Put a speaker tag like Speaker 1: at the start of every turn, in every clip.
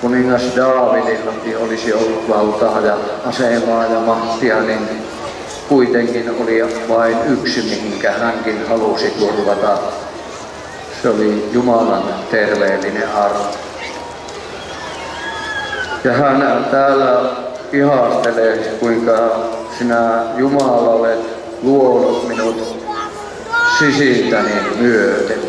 Speaker 1: kuningas Daavidillakin olisi ollut valtaa ja asemaa ja mahtia, niin kuitenkin oli vain yksi, mihinkä hänkin halusi turvata. Se oli Jumalan terveellinen armo. Ja hän täällä ihastelee, kuinka sinä Jumala olet luonut minut sisiltäni myöten.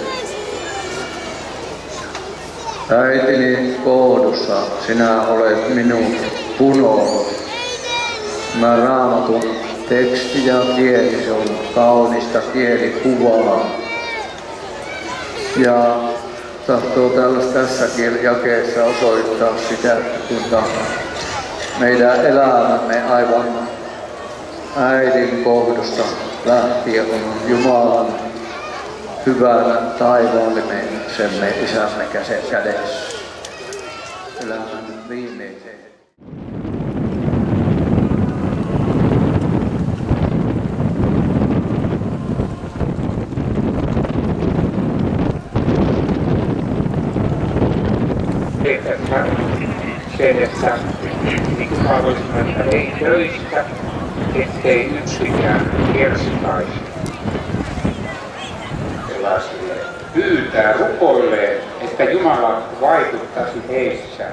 Speaker 1: Äitini kohdussa sinä olet minut punonut. Mä Raamatun teksti ja kieli, se on kaunista kielikuvaa. Ja tahtoo tässäkin jakeessa osoittaa sitä, kuinka meidän elämämme aivan äidin kohdusta lähtien on Jumalan hyvän taivaallemme isämme kädessä. Elämän viimeiseen.
Speaker 2: Sen, että niin kuin haluaisimme, että ei töistä, ettei yksikään kerskaisi. Sellaisille pyytää, rukoilee, että Jumala vaikuttaisi heissä.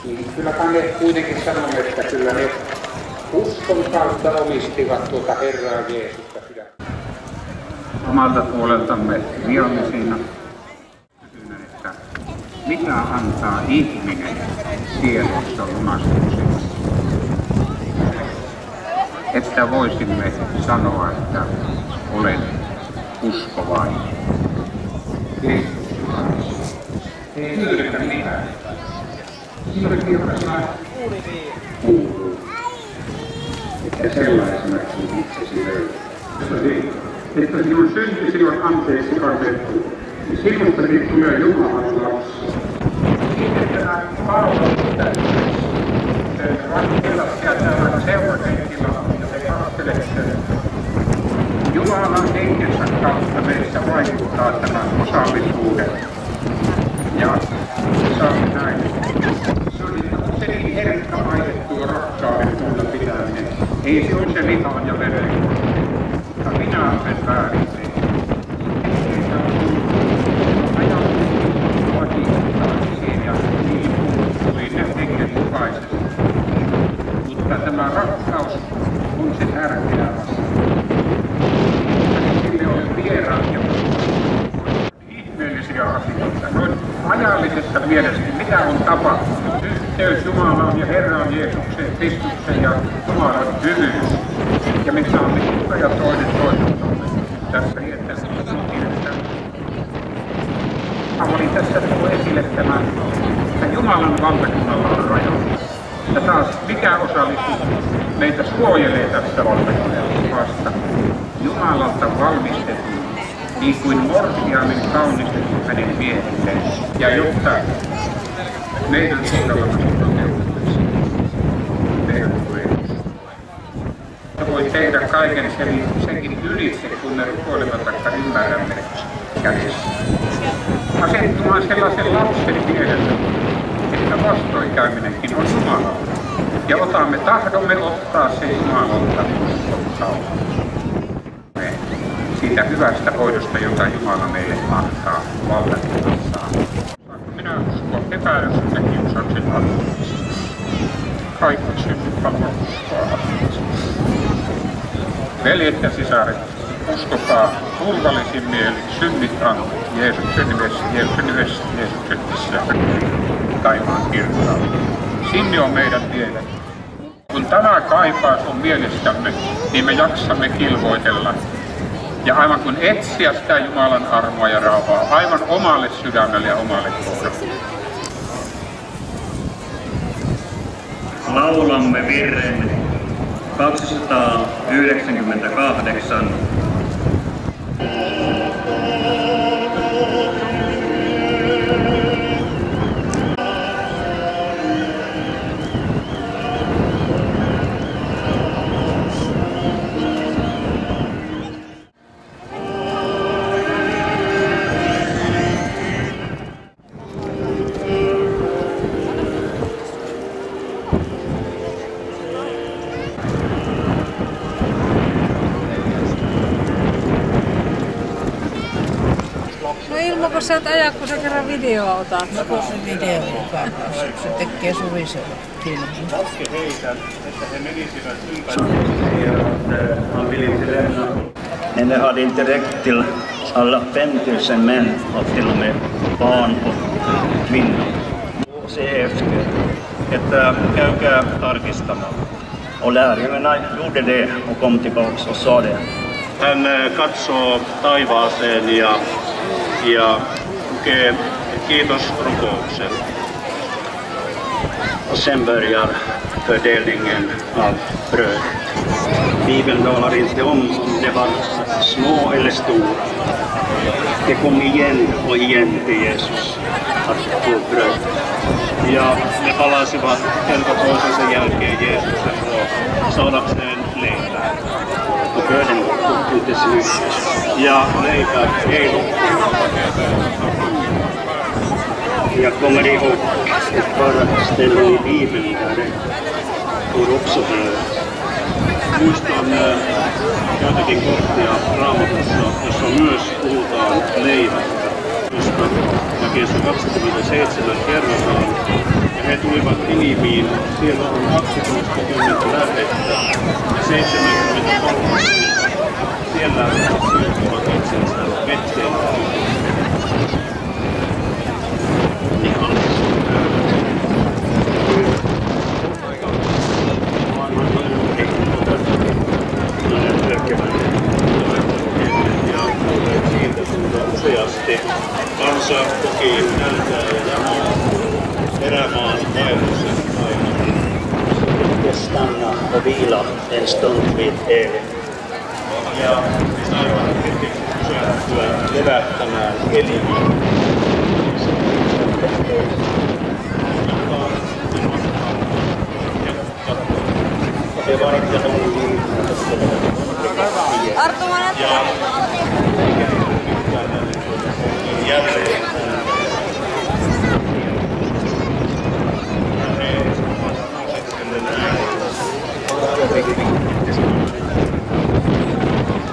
Speaker 2: Niin kyllä ne kuitenkin sanomme, että kyllä ne uskon kautta omistivat tuota Herraa Jeesusta sydäntä.
Speaker 3: Omalta puoleltamme vihollisina. Mitä antaa ihminen sielussa lunastuksessa? Että voisimme sanoa, että olen uskovainen.
Speaker 2: Ei yritä mitään. Siinä kirjassa kuuluu, että sellaisena kuin itsesi löydät.
Speaker 3: Että sinun syntisi on anteeksi annettu. Sinustakin tulee Jumalan lapsi.
Speaker 2: Tämä palvelusta rakkeella täällä seurakenkillä ja te katselette.
Speaker 3: Jumalan henkensä kautta meissä vaikuttaa tämän osallisuuden. Ja saamme näin. Se on sekin herkkä aitettu ja rakkauden tunna pitäminen. Ei se ole se lihaan ja veren. Mutta minä olen väärin tehnyt. Mutta tämä rakkaus on se tärkeä asia. Sille on vieraat ja ihmeellisiä asioita. Noin ajallisesta mielestä, mitä on tapahtunut. Yhteys Jumalaan ja Herraan Jeesukseen, Kristukseen ja Jumalan hyvyys. Ja me saamme tukea toinen toisiltamme tässä riittävässä. Oli tässä tullut esille tämä, että Jumalan valtakunnalla on rajoja. Ja taas mikä osallisuus meitä suojelee tästä valtakunnasta? Jumalalta valmistettu, niin kuin morsiamen kaunistettu hänen miehelleen. Ja jotta meidän kohdallamme toteutuisi. Voi tehdä kaiken senkin ylitse, kun me rukoilemme taikka ymmärrämme kädessä. Asettumaan sellaisen lapsen mielelle, että vastoinkäyminenkin on Jumalaa. Ja otamme tahdomme ottaa se Jumalalta uskon siitä hyvästä hoidosta, jota Jumala meille antaa valtakunnassaan. Saanko minä uskoa epäilystä kiusauksen antamista? Kaikki synnyt haluaa uskoa antamista. Veljet ja sisaret, uskokaa turvallisin mielin synnit antaa Jeesuksen nimessä, taivaan kirkkaalla. Sinne on meidän tiedä. Kun tämä kaipaus on mielestämme, niin me jaksamme kilvoitella. Ja aivan kun etsiä sitä Jumalan armoa ja rauhaa aivan omalle sydämelle ja omalle kohdalle.
Speaker 4: Laulamme virren 298.
Speaker 5: sä et aja, kun sä kerran videoa otat?
Speaker 6: No kun se video on se tekee Suvisella filmin.
Speaker 4: Laske heitä, että he menisivät ympäri. Han vill inte lämna. Men det hade inte räckt till alla 5000 män och till och med barn och kvinnor. Se efter, että käykää tarkistamaan. Och lärjungarna gjorde det och kom tillbaks och sa det. Hän katsoo taivaaseen ja lukee kiitosrukouksen. Och sen börjar fördelningen av bröd. Bibeln talar inte om det var små eller stora. Det kom igen och igen till Jesus att få bröd. Ja ne palasivat kerta toisensa jälkeen Jeesuksen luo saadakseen leipää. Och bröden tog till slut. Ja leipä ei loppunut. Jag kommer ihåg ett par ställen i Bibeln där det står också bröd. Muistan joitakin kohtia Raamatussa, jossa myös puhutaan leivästä, josta jakeessa 27 kerrotaan. Ja he tulivat Niniviin, siellä on 20 lähdettä ja 73. Siellä syöttivät itsensä veteen. Useasti kansa koki nälkää ja jamaa erämaan vaelluksen aikana. Stanna och vila en stund vid Elim. Ja saivat hetkeksi pysähtyä levättämään Elimiin.
Speaker 5: Arttu, mä
Speaker 4: jälleen.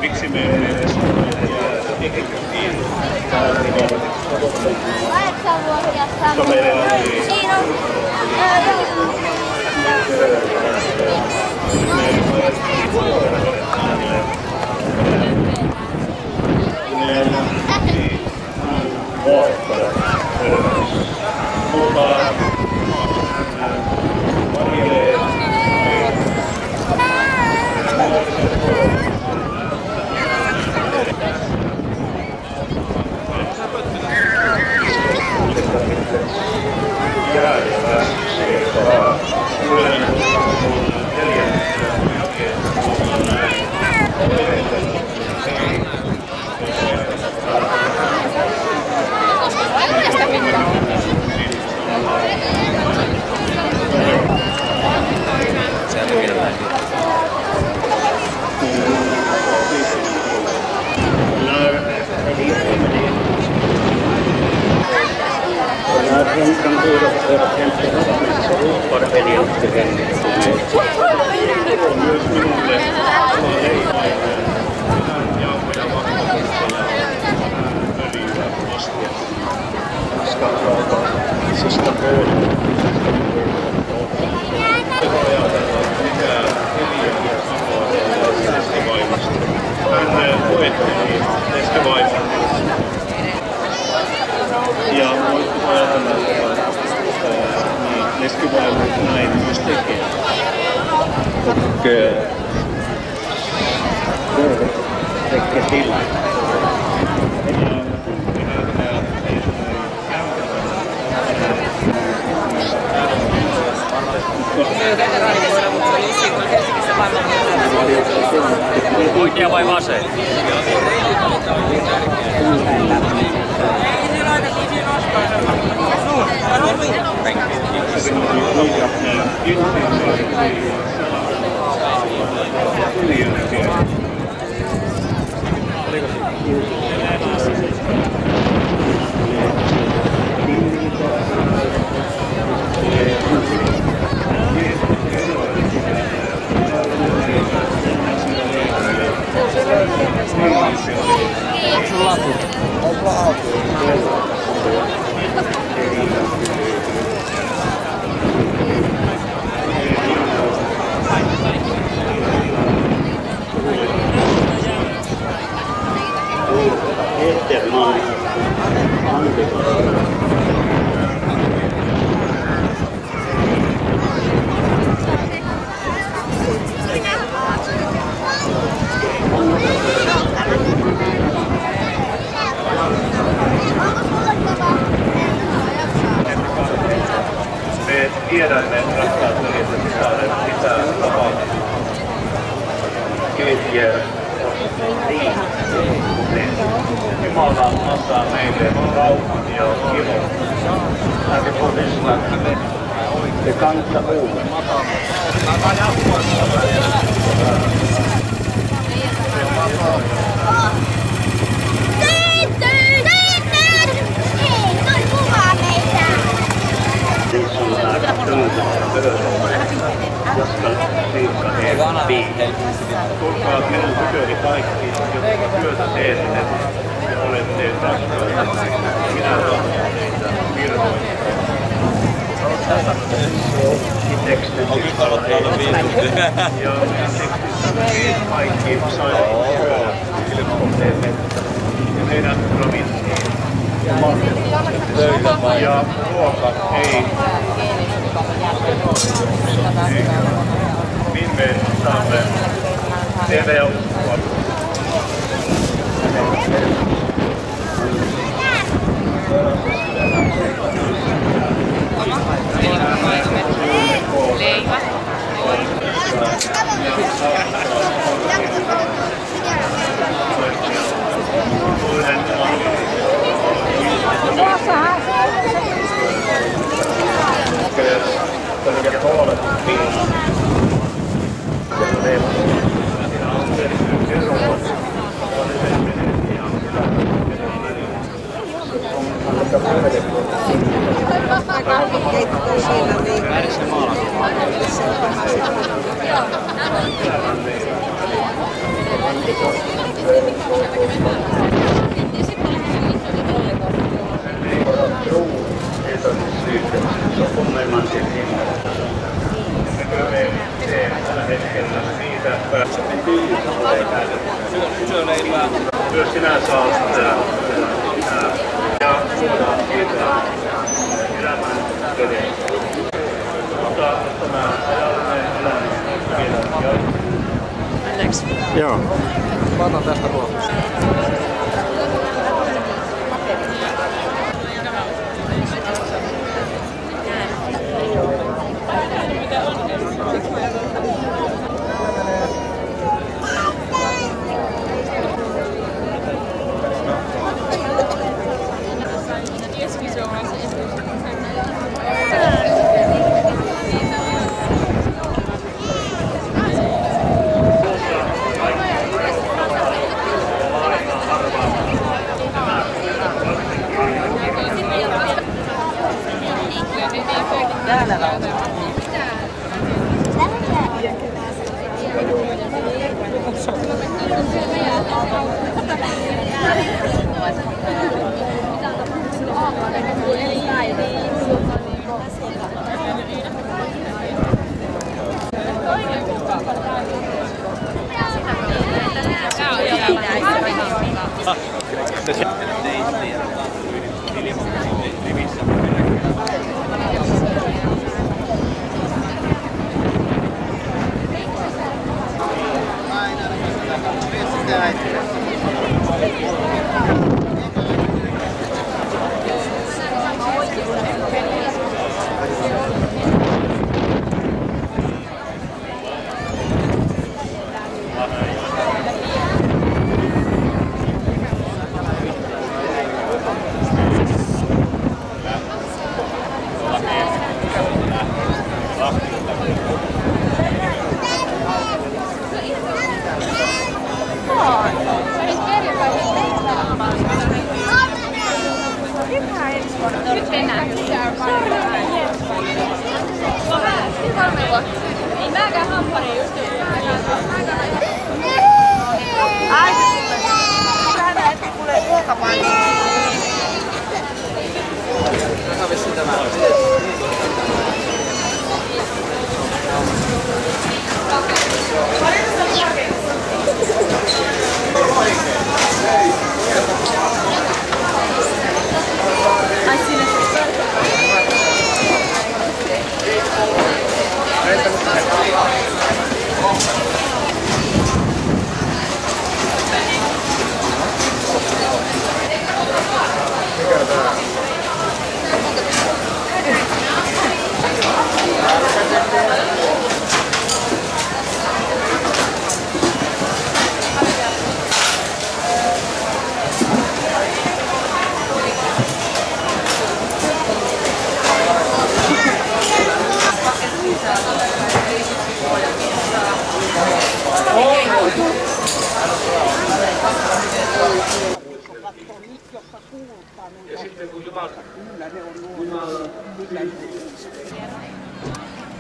Speaker 4: Miksi me emme edes Egyptiin? Ja voitko ajatella, että leskivaimo näin myös tekee? Och räcker till.
Speaker 7: Oikea vai vasen?
Speaker 5: Onko sulla laput?
Speaker 4: tiedämme, rakkaat veljet ja sisaret, mitä tapahtuu. Keittiö Jumala antaa meille rauhan ja ilon. Hän todistaa, se kansa uuden. Tulkaa minun tyköni kaikki, jotka työtä teette ja olette rakkaita. Minä tahdon teitä virvoin. Tekstissä ja tekstissä kaikki saivat syödä ja meidän ravittiin ja ruoka ei. Niin me saamme tehdä ja uskoa.
Speaker 5: Leivä.
Speaker 4: Myös sinä saat ja suodaan siitä elämän käden. Mutta tämä ajallinen elämä vielä jatkuu.
Speaker 8: Joo. Mä otan tästä ruokaa.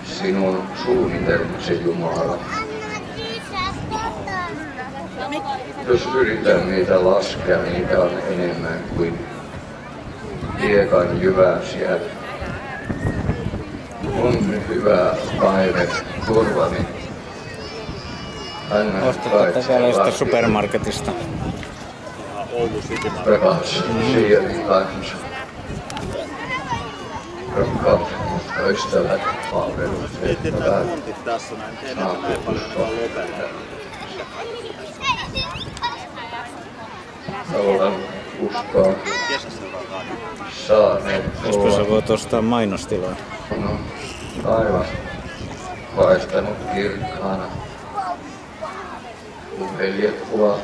Speaker 1: sinun suunnitelmasi, Jumala. Jos yritän niitä laskea, niitä on enemmän kuin hiekan jyväsiä. On hyvä aive turvani.
Speaker 7: Ostatte täällä jostain supermarketista.
Speaker 1: Rakas sielin kanssa. Rakkaat ystävät, palvelut, ystävät, saatte uskoa. Haluan uskoa saaneet
Speaker 7: Jospa sä voit ostaa mainostilaa.
Speaker 1: on taivas paistanut kirkkaana. Kun veljet ovat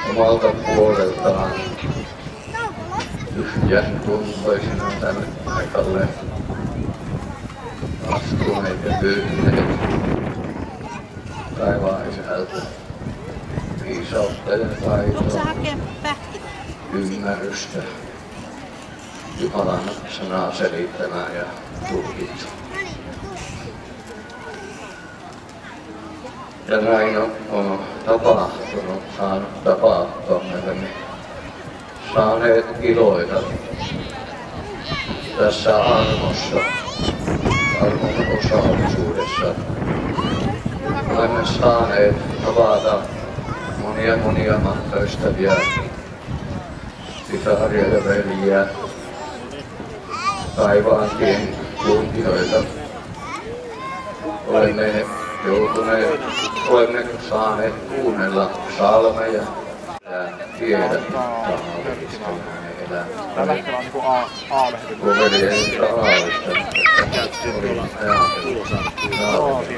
Speaker 1: omalta puoleltaan tyhjän tuntoisina tänne paikalle astuneet ja pyytäneet taivaan isältä viisautta ja taitoa, ymmärrystä, Jumalan sanaa selittämään ja tulkitsemaan. Ja näin on tapahtunut, saanut tapahtua. Me olemme saaneet iloita tässä armossa, armon osallisuudessa. Olemme saaneet tavata monia matkaystäviä, sisaria ja veljiä, taivaantien kulkijoita. Olemme saaneet kuunnella psalmeja ja tiedä tahdollisesta elämää.
Speaker 8: Tällä hetkellä on niinku A-lehti.
Speaker 1: Kun veli ei Aalista, oli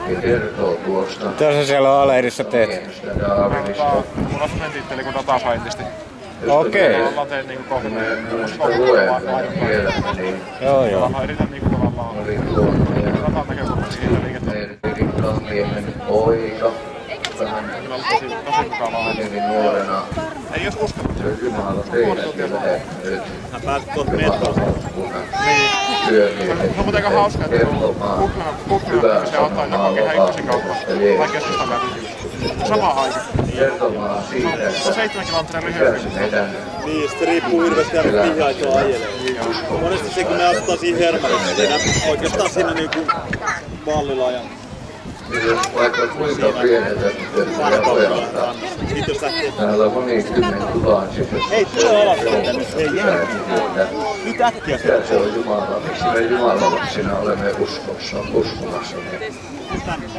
Speaker 1: ja kertoo tuosta
Speaker 7: Mitä sä siellä A-lehdissä teet?
Speaker 1: pienestä Daavidista.
Speaker 8: Mun asustentitteli kun datasaintisti.
Speaker 7: Okei.
Speaker 8: Ollaan teet niinku kohta.
Speaker 1: Me sitä luemme ja tiedämme, niin
Speaker 7: Joo.
Speaker 8: Mä yritän niinku tavallaan
Speaker 1: oli tuonne ja
Speaker 8: datan näkökulmasta siitä liikettä.
Speaker 1: Rikkaan miehen poika. Vähän
Speaker 8: Kyllä on tosi mukavaa.
Speaker 1: hyvin nuorena.
Speaker 8: Ei jos uskallut.
Speaker 1: Se on Jumala teillekin lähettänyt.
Speaker 4: Hän pääsi tuolta metrosta.
Speaker 1: Työmiehet
Speaker 8: Se on muuten aika hauska, että
Speaker 1: kertomaan
Speaker 8: Googlena se ottaa ne hakee ihan ykkösen kautta. Tai keskustan läpi. Samaan aikaan.
Speaker 1: kertomaan siitä,
Speaker 8: Se on
Speaker 1: että
Speaker 8: 7 kilometrin
Speaker 1: mikä
Speaker 8: lyhyempi.
Speaker 1: se meidän
Speaker 4: Niin, se riippuu hirveästi aina mihin aikaan ajelee. Monesti se kun me asutaan siinä Hermannissa, siinä oikeastaan siinä niinku Vallilaajan
Speaker 1: vaikka kuinka pieneltä tytöstä ja pojalta. Täällä on monikymmentuhansisessa.
Speaker 4: Hei, tule alas tänne, hei jää. Nyt äkkiä se.
Speaker 1: Mikä se on Jumala, miksi me Jumalalaksina olemme uskomassa. Niin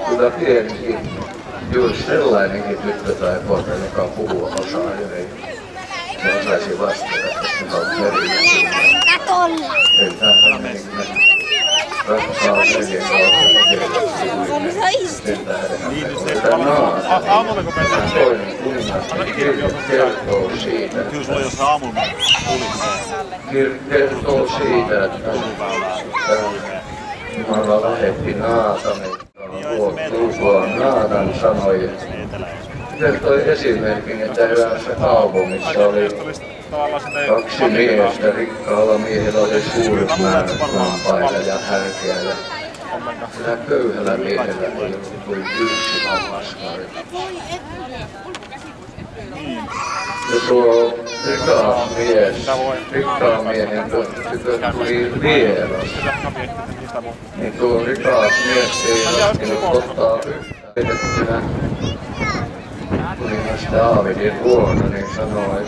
Speaker 1: kyllä pienikin, juuri sellainenkin tyttö tai poika, joka puhuu osaa ja ei se osaisi vastata, että se on perillä. Ei täällä niin rakkaan veljen kautta
Speaker 8: Aamulla kun mennään.
Speaker 1: toinen kuningas kertoo siitä,
Speaker 4: Kyllä sulla jos aamulla
Speaker 1: kertoo siitä, että Jumala lähetti Naatanin. Naatan sanoi, kertoi esimerkin, että eräässä kaupungissa oli kaksi miestä. Rikkaalla miehellä oli suuret määrät lampaita ja härkiä ja sillä köyhällä miehellä ei ollut kuin yksi lammaskari. Ja tuo rikkaan miehen tykö tuli vieras. Niin tuo rikas mies ei laskenut ottaa yhtä kuningas Daavidin luona, niin sanoo,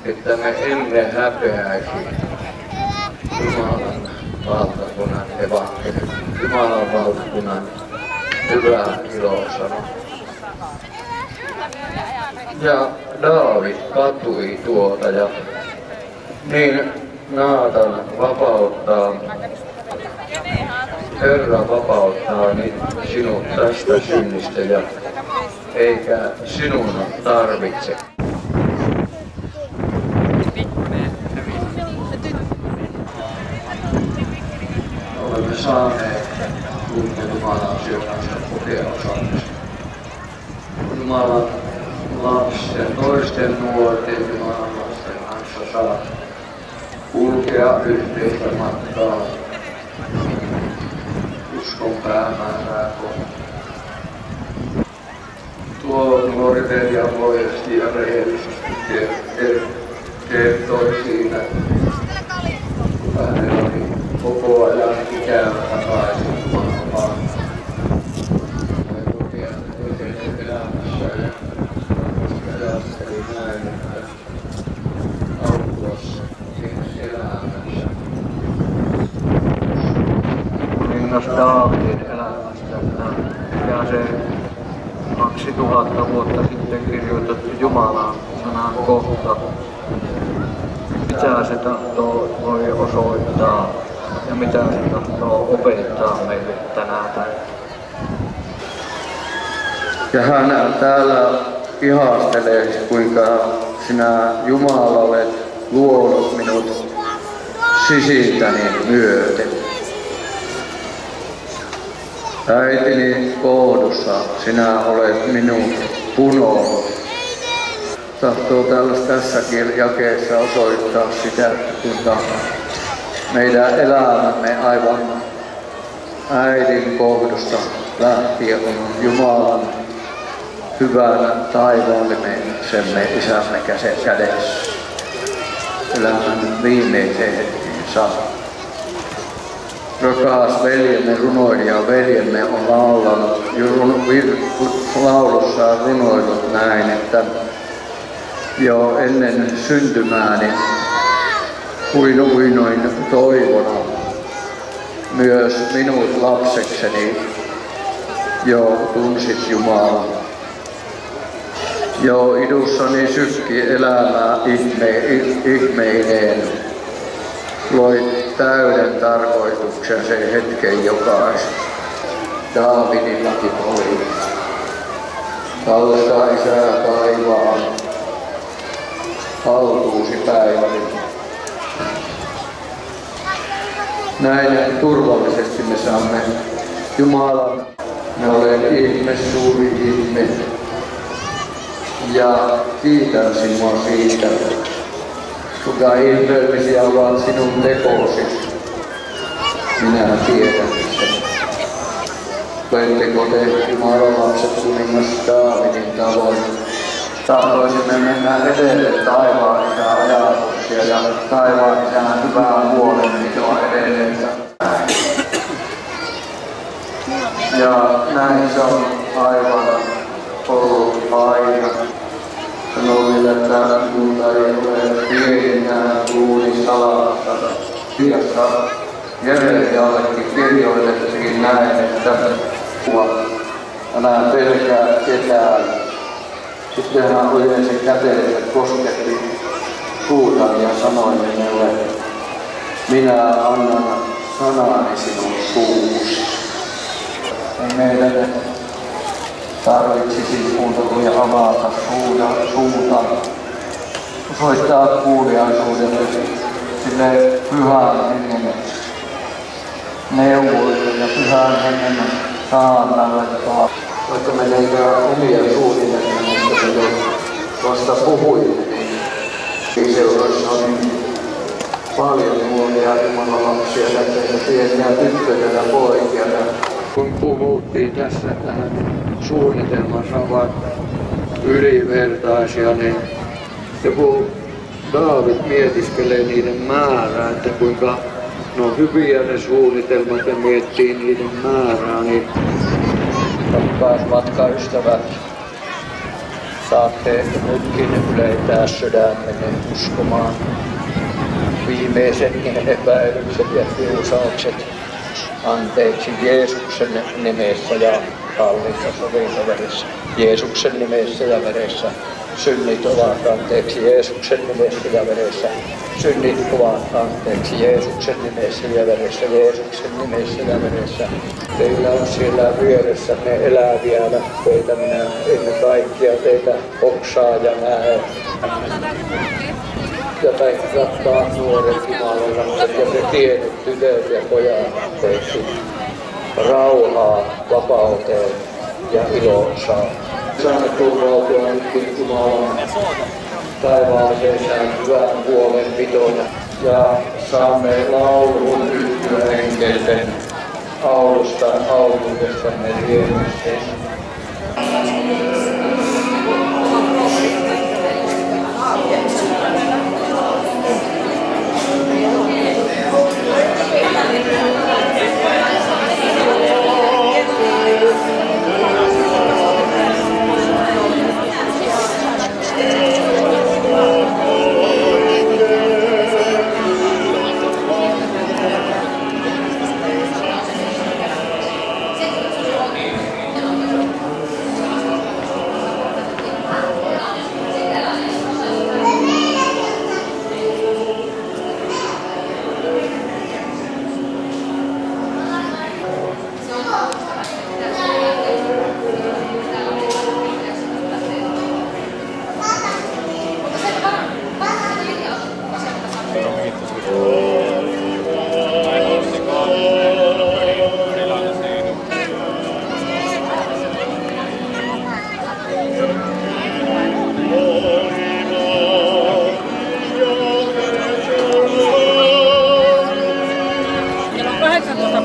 Speaker 1: että me emme häpeäisi Jumalan valtakunnan evankeliumia, Jumalan valtakunnan hyvää ilosanomaa. Ja Daavid katui tuota ja niin Naatan vapauttaa, Herra vapauttaa sinut tästä synnistä ja eikä sinun tarvitse. Olemme saaneet kuinka Jumalan syömästä kokea osaamista. Jumalan lasten, toisten nuorten Jumalan lasten kanssa saat kulkea yhteistä matkaa uskon päämäärää kohti. Tuo nuori velja avoimesti ja rehellisesti kertoi siitä, kun hänellä oli koko ajan ikävä takaisin maailmaan. Ajatteli näin, että autuas siinä elämässä. Kuningas Daavidin elämästä ja se 2000 vuotta sitten kirjoitettu Jumalan sanan kohta. Mitä se tahtoo voi osoittaa ja mitä se tahtoo opettaa meille tänä päivänä. Ja hän täällä ihastelee, kuinka sinä Jumala olet luonut minut sisiltäni myöten. Äitini kohdussa sinä olet minut punonut. Tahtoo tässäkin jakeessa osoittaa sitä, kuinka meidän elämämme aivan äidin kohdusta lähtien on Jumalan hyvän taivaallemme isämme kädessä elämän viimeiseen hetkiin saakka. Rakas veljemme, runoilija veljemme on laulussaan runoillut näin, että jo ennen syntymääni uinoin toivona myös minut lapsekseni jo tunsit Jumalan. Jo idussani sykki elämää ihmeineen. Loit täyden tarkoituksen sen hetken jokaisen. Daavidillakin oli. Tallentaa Isää taivaan. Haltuusi päiväni. Näin turvallisesti me saamme Jumalan. Me olen ihme, suuri ihme. Ja kiitän sinua siitä, kuinka ihmeellisiä ovat sinun tekosi. Minä tiedän sen. Oletteko te Jumalan lapset kuningas Daavidin tavoin? Tahtoisimme mennä edelle taivaan isän ajatuksia ja taivaan isän hyvää huolenpitoa edelleen. Ja näin se on aivan ollut aina. Sanoo vielä, että minulta ei ole pienenään luuli salassa. Kirjassa Jeremiallekin kirjoitettiin näin, että älä pelkää ketään. Sitten hän ojensi käteensä, kosketti suutani ja sanoi minulle, minä annan sanani sinun suusi. Ei meidän tarvitsisi muuta kuin avata suuta, osoittaa kuuliaisuudelle sille pyhän hengen neuvoille ja pyhän hengen saannalle. Vaikka me ei omia suunnitelmia, mutta me jo vasta puhuimme, niin seurassa on paljon nuoria Jumalan lapsia, pieniä tyttöjä ja poikia. Kun puhuttiin tässä, että suunnitelmassa ovat ylivertaisia, niin joku Daavid mietiskelee niiden määrää, että kuinka ne on hyviä ne suunnitelmat ja miettii niiden määrää, niin rakkaat matkaystävät, saatte nytkin ylentää sydämenne uskomaan viimeisetkin epäilykset ja kiusaukset anteeksi Jeesuksen nimessä ja kalliissa sovintoveressä. Jeesuksen nimessä ja veressä synnit ovat anteeksi Jeesuksen nimessä ja veressä. Synnit ovat anteeksi Jeesuksen nimessä ja veressä. Jeesuksen nimessä ja veressä. Teillä on siellä vieressänne eläviä lähteitä. Minä ennen kaikkia teitä oksaa ja näe. Ja kaikki rakkaat nuoret Jumalan lapset ja te pienet tytöt ja pojat teiksi rauhaa, vapauteen ja iloon saa. Saamme turvautua nytkin Jumalan taivaalliseen hyvän huolenpitoon ja saamme laulun yhtyä enkelten aulusta autuudestamme riemusten.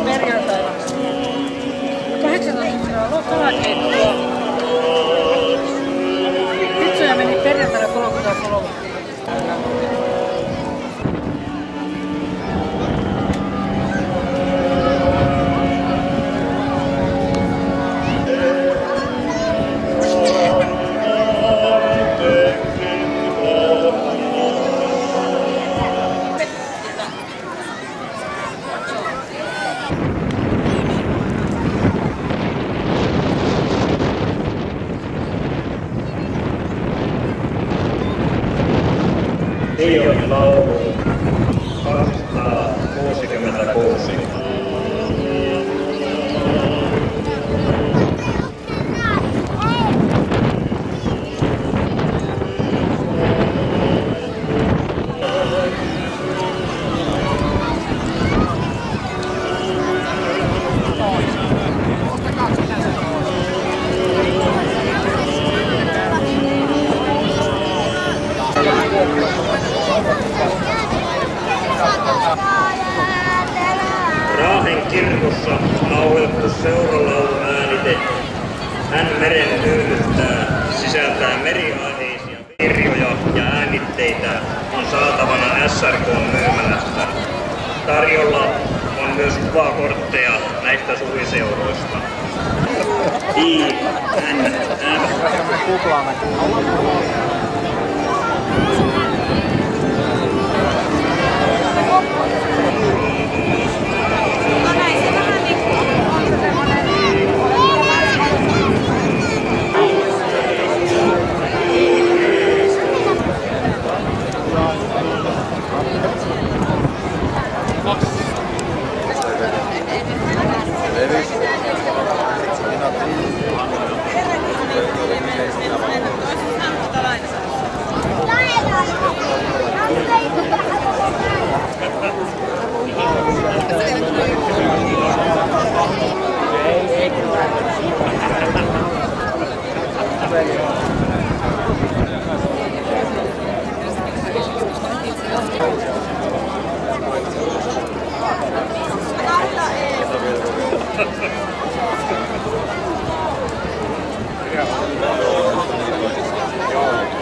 Speaker 5: Perjantaina 18 kalakeittoa. Pizzoja meni perjantaina 33.
Speaker 4: Sion laulu 266. Raahen kirkossa laulettu seuralaulu äänite Hän meren tyydyttää sisältää meriaiheisia kirjoja ja äänitteitä on saatavana SRK:n myymälästä. Tarjolla on myös kuvakortteja näistä suviseuroista. INN.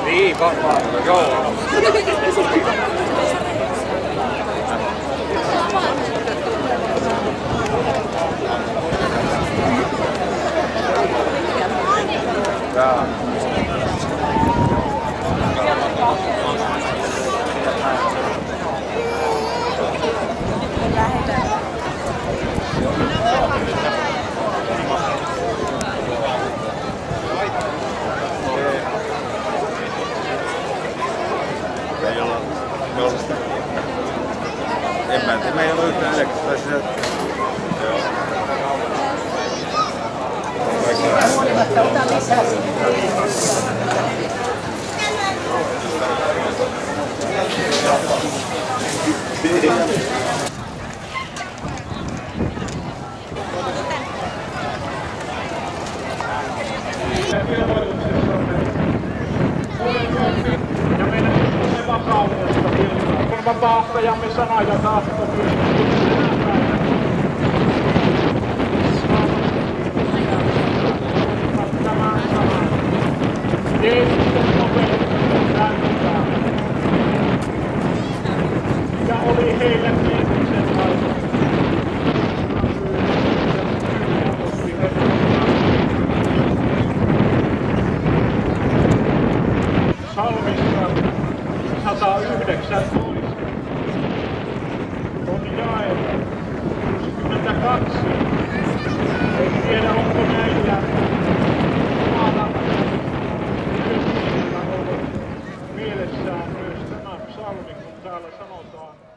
Speaker 8: Niin, varmaan. Joo.
Speaker 7: Me ei ole yhtään elektristä.
Speaker 3: Ilmoituksen kaunista virtaa. Kun vapahtajamme sana ja tahto myös tänä päivänä. Tämän sanan. Jeesuksen opetuksen täyttää. Ja oli heille mietisen lailla. Psalmissa 119 on jae 62. En tiedä, onko näillä maalla ollut mielessään myös tämä psalmi, kun täällä sanotaan